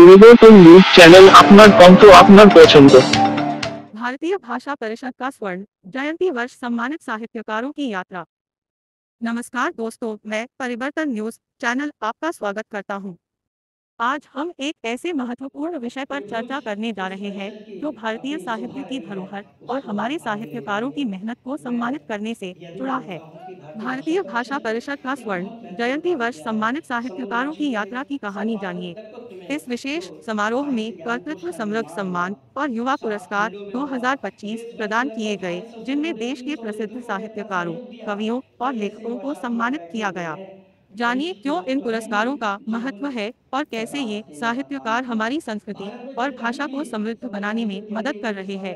পরিবর্তন news channel আপনার কণ্ঠ আপনার পছন্দ। भारतीय भाषा परिषद का स्वर्ण जयंती वर्ष सम्मानित साहित्यकारों की यात्रा। नमस्कार दोस्तों, मैं परिवर्तन न्यूज चैनल आपका स्वागत करता हूं। आज हम एक ऐसे महत्वपूर्ण विषय पर चर्चा करने जा रहे हैं जो भारतीय साहित्य की धरोहर और हमारे साहित्यकारों की मेहनत को सम्मानित करने से जुड़ा है। भारतीय भाषा परिषद का स्वर्ण जयंती वर्ष सम्मानित साहित्यकारों की यात्रा की कहानी जानिए। इस विशेष समारोह में कर्तृत्व समृद्ध सम्मान और युवा पुरस्कार 2025 प्रदान किए गए, जिनमें देश के प्रसिद्ध साहित्यकारों, कवियों और लेखकों को सम्मानित किया गया। जानिए क्यों इन पुरस्कारों का महत्व है और कैसे ये साहित्यकार हमारी संस्कृति और भाषा को समृद्ध बनाने में मदद कर रहे हैं।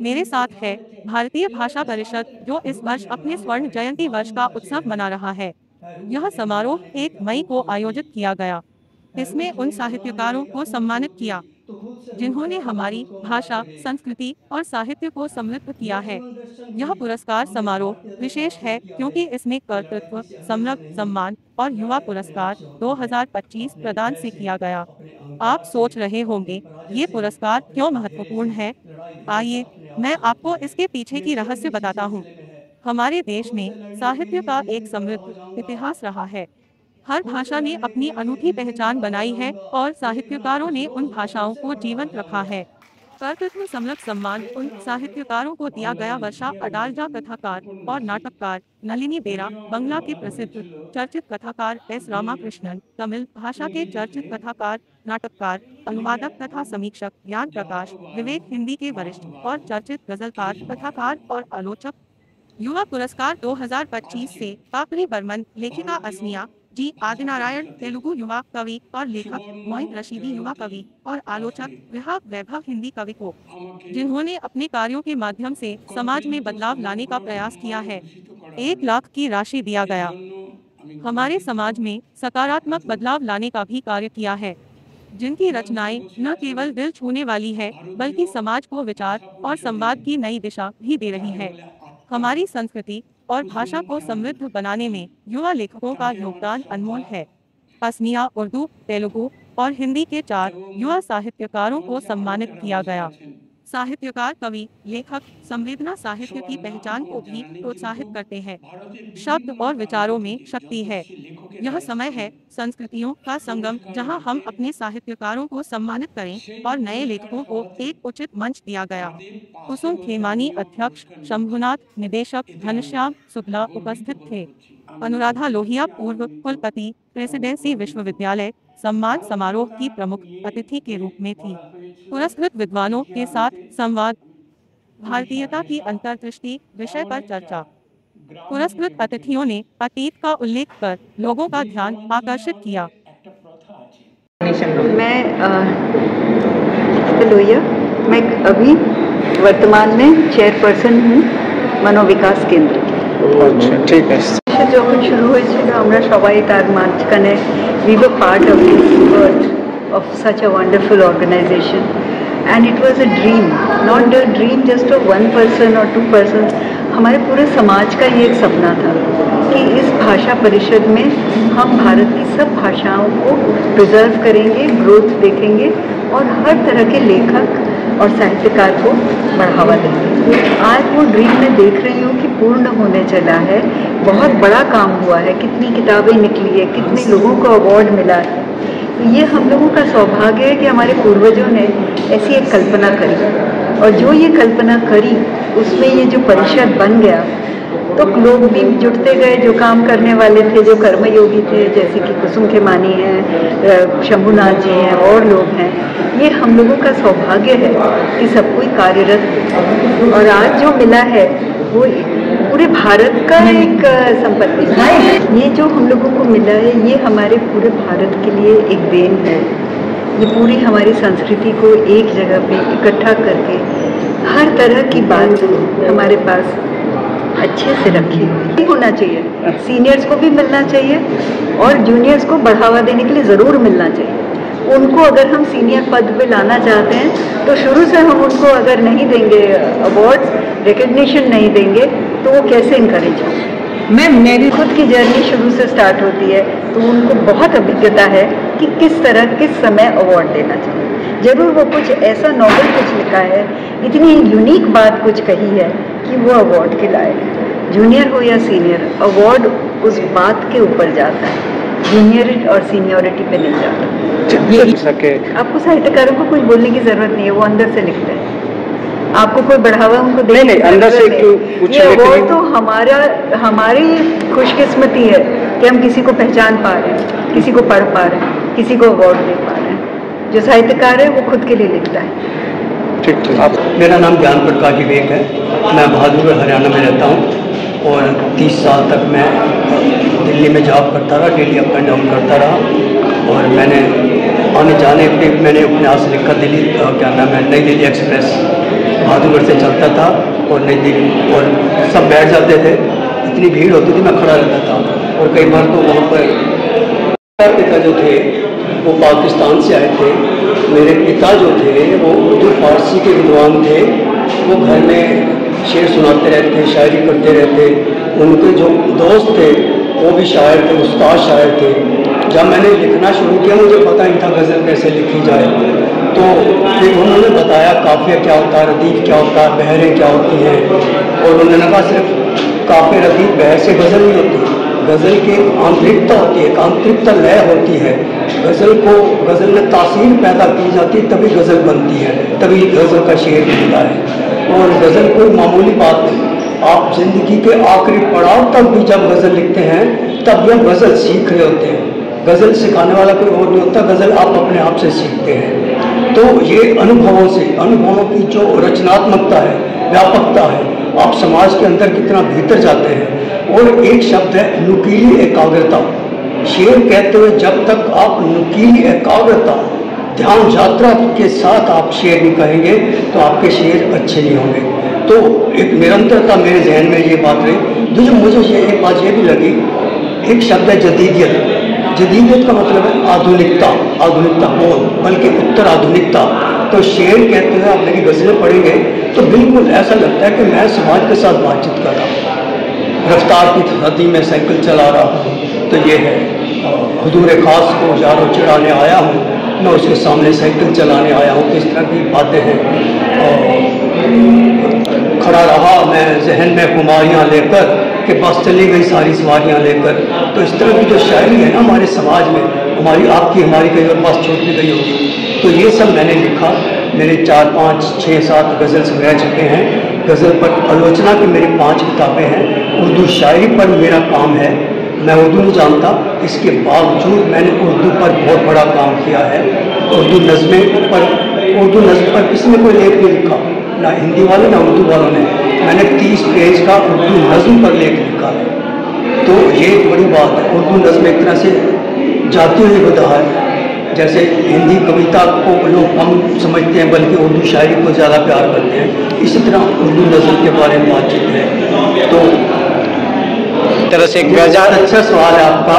मेरे साथ है भारतीय भाषा परिषद, जो इस वर्ष अपने स्वर्ण जयंती वर्ष का उत्सव मना रहा है। यह समारोह 1 मई को आयोजित किया गया। इसमें उन साहित्यकारों को सम्मानित किया जिन्होंने हमारी भाषा, संस्कृति और साहित्य को समृद्ध किया है। यह पुरस्कार समारोह विशेष है क्योंकि इसमें कर्तृत्व समृद्ध सम्मान और युवा पुरस्कार 2025 प्रदान से किया गया। आप सोच रहे होंगे ये पुरस्कार क्यों महत्वपूर्ण है। आइए मैं आपको इसके पीछे की रहस्य बताता हूँ। हमारे देश में साहित्य का एक समृद्ध इतिहास रहा है। हर भाषा ने अपनी अनूठी पहचान बनाई है और साहित्यकारों ने उन भाषाओं को जीवंत रखा है। कर्तृत्व समृद्ध सम्मान उन साहित्यकारों को दिया गया। वर्षा अडालजा कथाकार और नाटककार, नलिनी बेरा बंगला के प्रसिद्ध चर्चित कथाकार, एस रामाकृष्णन तमिल भाषा के चर्चित कथाकार, नाटककार, अनुवादक तथा समीक्षक, ज्ञान प्रकाश विवेक हिंदी के वरिष्ठ और चर्चित गजलकार, कथाकार और आलोचक। युवा पुरस्कार 2025 से पापरी बर्मन, लेखिका अस्मिया जी आदिनारायण तेलुगु युवा कवि और लेखक, मोइन रशीदी युवा कवि और आलोचक, विहाग वैभव हिंदी कवि को, जिन्होंने अपने कार्यों के माध्यम से समाज में बदलाव लाने का प्रयास किया है। 1 लाख की राशि दिया गया। हमारे समाज में सकारात्मक बदलाव लाने का भी कार्य किया है, जिनकी रचनाएं न केवल दिल छूने वाली है बल्कि समाज को विचार और संवाद की नई दिशा भी दे रही है। हमारी संस्कृति और भाषा को समृद्ध बनाने में युवा लेखकों का योगदान अनमोल है। अस्मिया उर्दू, तेलुगु और हिंदी के 4 युवा साहित्यकारों को सम्मानित किया गया। साहित्यकार, कवि, लेखक संवेदना साहित्य की पहचान को भी प्रोत्साहित करते हैं। शब्द और विचारों में शक्ति है। यह समय है संस्कृतियों का संगम, जहां हम अपने साहित्यकारों को सम्मानित करें और नए लेखकों को एक उचित मंच दिया गया। कुसुम खेमानी अध्यक्ष, शंभुनाथ निदेशक, घनश्याम शुक्ला उपस्थित थे। अनुराधा लोहिया पूर्व कुलपति, प्रेसिडेंसी विश्वविद्यालय, सम्मान समारोह की प्रमुख अतिथि के रूप में थी। पुरस्कृत विद्वानों के साथ संवाद, भारतीयता की अंतर्दृष्टि विषय पर चर्चा। पुरस्कृत अतिथियों ने अतीत का उल्लेख कर लोगों का ध्यान आकर्षित किया। मैं अभी वर्तमान में चेयरपर्सन हूँ मनोविकास केंद्र। ঠিক আছে। যখন শুরু হয়েছিল আমরা সবাই তার মাঝখানে we were part of this birth of such a wonderful organization, and it was a dream, not a dream just of one person or two persons. हमारे पूरे समाज का ये एक सपना था कि इस भाषा परिषद में हम भारत की सब भाषाओं को प्रिजर्व करेंगे, ग्रोथ देखेंगे और हर तरह के लेखक और साहित्यकार को बढ़ावा देंगे। आज वो ड्रीम में देख रही हूँ कि पूर्ण होने चला है। बहुत बड़ा काम हुआ है, कितनी किताबें निकली है, कितने लोगों को अवार्ड मिला है। तो ये हम लोगों का सौभाग्य है कि हमारे पूर्वजों ने ऐसी एक कल्पना करी, और जो ये कल्पना करी उसमें ये जो परिषद बन गया, तो लोग भी जुटते गए जो काम करने वाले थे, जो कर्मयोगी थे, जैसे कि कुसुम खेमानी हैं, शंभुनाथ जी हैं और लोग हैं। ये हम लोगों का सौभाग्य है कि सब कोई कार्यरत, और आज जो मिला है वो पूरे भारत का एक संपत्ति है। ये जो हम लोगों को मिला है ये हमारे पूरे भारत के लिए एक देन है। ये पूरी हमारी संस्कृति को एक जगह पे इकट्ठा करके हर तरह की बात हमारे पास अच्छे से रखी हुई होना चाहिए। सीनियर्स को भी मिलना चाहिए और जूनियर्स को बढ़ावा देने के लिए ज़रूर मिलना चाहिए। उनको अगर हम सीनियर पद पे लाना चाहते हैं तो शुरू से हम उनको अगर नहीं देंगे अवार्ड्स, रिकग्निशन नहीं देंगे, तो वो कैसे इनकरेज होंगे। मेरी खुद की जर्नी शुरू से स्टार्ट होती है, तो उनको बहुत अभिज्ञता है कि किस तरह किस समय अवार्ड देना चाहिए। जरूर वो कुछ ऐसा नॉवल कुछ लिखा है, इतनी यूनिक बात कुछ कही है कि वो अवार्ड के लायक है। जूनियर हो या सीनियर, अवार्ड उस बात के ऊपर जाता है, जूनियर और सीनियरिटी पे नहीं जाता। आपको साहित्यकारों को कुछ बोलने की जरूरत नहीं है, वो अंदर से लिखते हैं। आपको कोई बढ़ावा उनको नहीं, अंदर से ये अवार्ड तो हमारी खुशकिस्मती है कि हम किसी को पहचान पा रहे हैं, किसी को पढ़ पा रहे हैं, किसी को अवार्ड दे पा रहे हैं। जो साहित्यकार है वो खुद के लिए लिखता है। ठीक। आप, मेरा नाम ज्ञान प्रकाश विवेक है। मैं बहादुरगढ़ हरियाणा में रहता हूँ और 30 साल तक मैं दिल्ली में जॉब करता रहा, डेली अप एंड डाउन करता रहा। और मैंने आने जाने पे मैंने उपन्यास लिखा, दिल्ली क्या नाम है, नई दिल्ली एक्सप्रेस बहादुरगढ़ से चलता था और नई दिल्ली, और सब बैठ जाते थे, इतनी भीड़ होती थी मैं खड़ा रहता था। और कई बार तो वहाँ पर पिता जो थे वो पाकिस्तान से आए थे, मेरे पिता जो थे वो उर्दू फारसी के विद्वान थे, वो घर में शेर सुनाते रहते, शायरी करते रहते। उनके जो दोस्त थे वो भी शायर थे, उस्ताद शायर थे। जब मैंने लिखना शुरू किया मुझे पता नहीं था गज़ल कैसे लिखी जाए, तो फिर उन्होंने बताया काफ़िया क्या होता है, रदीफ क्या होता है, बहरें क्या होती हैं। और उन्होंने कहा सिर्फ काफ़िया रदीफ बहर से गज़ल नहीं होती, गज़ल की आंतरिकता होती है, एक आंतरिकता लय होती है। गज़ल में तासीर पैदा की जाती है तभी गज़ल बनती है, तभी गज़ल का शेर बनता है। और गज़ल कोई मामूली बात नहीं, आप ज़िंदगी के आखिरी पड़ाव तक भी जब गज़ल लिखते हैं तब भी गज़ल सीख रहे होते हैं। गज़ल सिखाने वाला कोई और नहीं होता, गज़ल आप अपने आप से सीखते हैं। तो ये अनुभवों से, अनुभवों की जो रचनात्मकता है, व्यापकता है, आप समाज के अंदर कितना भीतर जाते हैं। और एक शब्द है नुकीली एकाग्रता। शेर कहते हुए जब तक आप नुकीली एकाग्रता, ध्यान यात्रा के साथ आप शेर नहीं कहेंगे तो आपके शेर अच्छे नहीं होंगे। तो एक निरंतरता मेरे जहन में ये बात रही। मुझे ये एक बात ये भी लगी, एक शब्द है जदीदियत। जदीदियत का मतलब है आधुनिकता, आधुनिकता हो बल्कि उत्तर आधुनिकता। तो शेर कहते हुए आप मेरी गज़लें पढ़ेंगे तो बिल्कुल ऐसा लगता है कि मैं समाज के साथ बातचीत कर रहा हूँ। रफ्तार की धरती में साइकिल चला रहा हूँ, तो ये है हुजूर खास को यारों चिढ़ाने आया हूँ, मैं उसके सामने साइकिल चलाने आया हूँ। इस तरह की बातें हैं। खड़ा रहा मैं जहन में खुमारियाँ लेकर कि बस चली गई सारी सवारियाँ लेकर। तो इस तरह की जो शायरी है ना हमारे समाज में, हमारी आपकी हमारी कई बार बस छूट भी गई होगी। तो ये सब मैंने लिखा। मेरे 4, 5, 6, 7 गज़ल संग्रह चुके हैं। गज़ल पर आलोचना की मेरी 5 किताबें हैं। उर्दू शायरी पर मेरा काम है, मैं उर्दू नहीं जानता, इसके बावजूद मैंने उर्दू पर बहुत बड़ा काम किया है। उर्दू नज़्म पर किसी ने कोई लेख नहीं लिखा, ना हिंदी वाले ना उर्दू वालों ने। मैंने 30 पेज का उर्दू नज़्म पर लेख लिखा है। तो ये एक बड़ी बात है। उर्दू नज़्म एक तरह से जाती हुई बता है, जैसे हिंदी कविता को लोग कम समझते हैं बल्कि उर्दू शायरी को ज़्यादा प्यार करते हैं, इसी तरह उर्दू नज़्म के बारे में बातचीत है। तो तरह से एक अच्छा सवाल है आपका।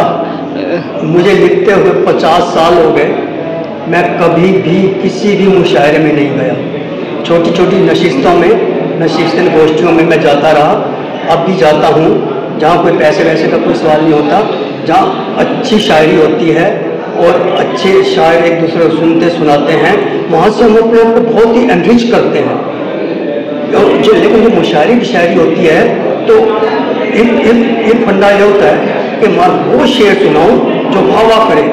मुझे लिखते हुए 50 साल हो गए, मैं कभी भी किसी भी मुशायरे में नहीं गया। छोटी छोटी नशिस्तों में, नशिस्तन गोष्ठियों में मैं जाता रहा, अब भी जाता हूँ, जहाँ कोई पैसे वैसे का कोई सवाल नहीं होता, जहाँ अच्छी शायरी होती है और अच्छे शायर एक दूसरे को सुनते सुनाते हैं, वहाँ से हम अपने आप को बहुत ही एनरिच करते हैं। लेकिन जो मुशायरे की शायरी होती है तो एक फंडा ये होता है कि मैं वो शेर सुनाऊं जो वाह करे,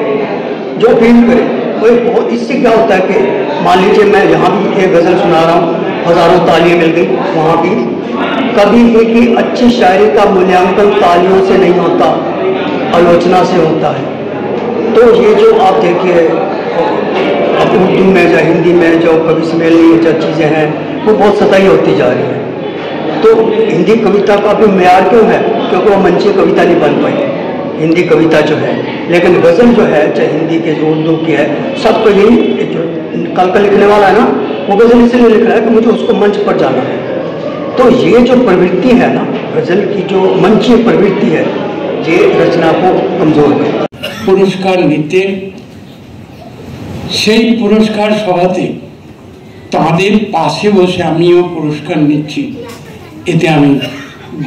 जो फील करे। कोई बहुत, इससे क्या होता है कि मान लीजिए मैं यहाँ भी एक गज़ल सुना रहा हूँ, हज़ारों तालियां मिल गई, वहाँ भी कभी एक ही अच्छी शायरी का मूल्यांकन तालियों से नहीं होता, आलोचना से होता है। तो ये जो आप देखिए अब उर्दू में या हिंदी में जो कवि सम्मेलनी जो चीज़ें हैं वो बहुत सतही होती जा रही हैं। तो हिंदी कविता का भी मेयार क्यों है? क्योंकि वो मंची कविता नहीं बन पाई हिंदी कविता जो है। लेकिन गज़ल जो है, चाहे हिंदी के जो उर्दू की है, सबको यही जो कल का लिखने वाला है ना, वो गज़ल इसलिए लिख रहा है कि मुझे उसको मंच पर जाना है। तो ये जो प्रवृत्ति है ना, गज़ल की जो मंची प्रवृत्ति है, ये रचना को कमज़ोर करती है। पुरस्कार নিতে সেই পুরস্কার সভাতে তাদের পাশে বসে আমিও পুরস্কার নিচ্ছি, এতে আমি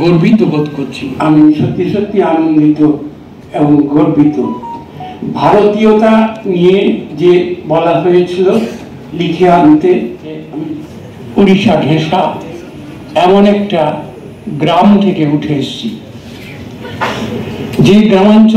গর্বিত বোধ করছি। আমি সত্যি সত্যি আনন্দিত এবং গর্বিত। ভারতীয়তা নিয়ে যে বলা হয়েছিল লিখে আনতে, উড়িষ্যা ঢেঁসা এমন একটা গ্রাম থেকে উঠে এসেছি যে গ্রামাঞ্চল